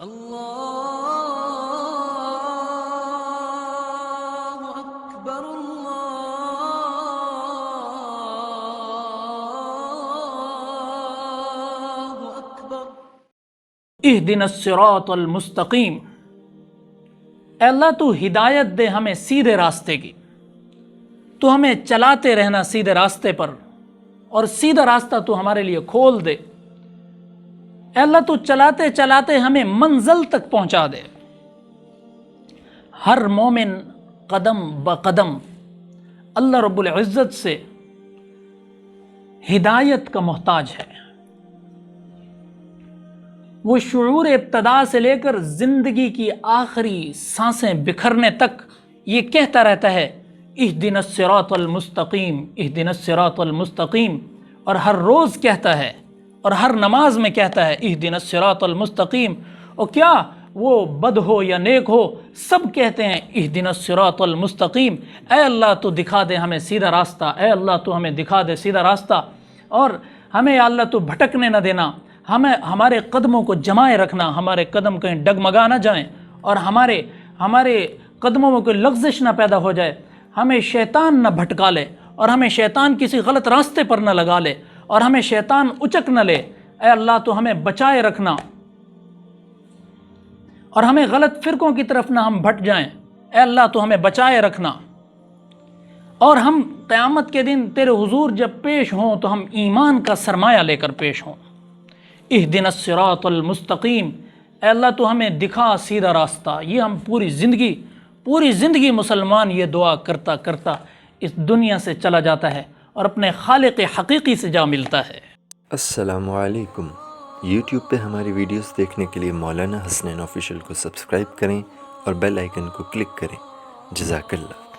اللہ اکبر اللہ اکبر۔ اہدنا الصراط المستقیم، اے اللہ تو ہدایت دے ہمیں سیدھے راستے کی، تو ہمیں چلاتے رہنا سیدھے راستے پر، اور سیدھا راستہ تو ہمارے لیے کھول دے۔ اے اللہ تو چلاتے چلاتے ہمیں منزل تک پہنچا دے۔ ہر مومن قدم بقدم اللہ رب العزت سے ہدایت کا محتاج ہے۔ وہ شعور ابتدا سے لے کر زندگی کی آخری سانسیں بکھرنے تک یہ کہتا رہتا ہے اہدنا الصراط المستقیم، اہدنا الصراط المستقیم، اور ہر روز کہتا ہے اور ہر نماز میں کہتا ہے اہدنا الصراط المستقیم۔ اور کیا وہ بد ہو یا نیک ہو، سب کہتے ہیں اہدنا الصراط المستقیم، اے اللہ تو دکھا دے ہمیں سیدھا راستہ، اے اللہ تو ہمیں دکھا دے سیدھا راستہ، اور ہمیں یا اللہ تو بھٹکنے نہ دینا، ہمیں ہمارے قدموں کو جمائے رکھنا، ہمارے قدم کہیں ڈگمگا نہ جائیں، اور ہمارے قدموں میں کوئی لغزش نہ پیدا ہو جائے، ہمیں شیطان نہ بھٹکا لے، اور ہمیں شیطان کسی غلط راستے پر نہ لگا لے، اور ہمیں شیطان اچک نہ لے۔ اے اللہ تو ہمیں بچائے رکھنا، اور ہمیں غلط فرقوں کی طرف نہ ہم بھٹ جائیں، اے اللہ تو ہمیں بچائے رکھنا، اور ہم قیامت کے دن تیرے حضور جب پیش ہوں تو ہم ایمان کا سرمایہ لے کر پیش ہوں۔ اہدنا الصراط المستقیم، اے اللہ تو ہمیں دکھا سیدھا راستہ۔ یہ ہم پوری زندگی مسلمان یہ دعا کرتا کرتا اس دنیا سے چلا جاتا ہے اور اپنے خالق حقیقی سے جا ملتا ہے۔ السلام علیکم۔ یوٹیوب پہ ہماری ویڈیوز دیکھنے کے لیے مولانا حسنین آفیشیل کو سبسکرائب کریں اور بیل آئیکن کو کلک کریں۔ جزاک اللہ۔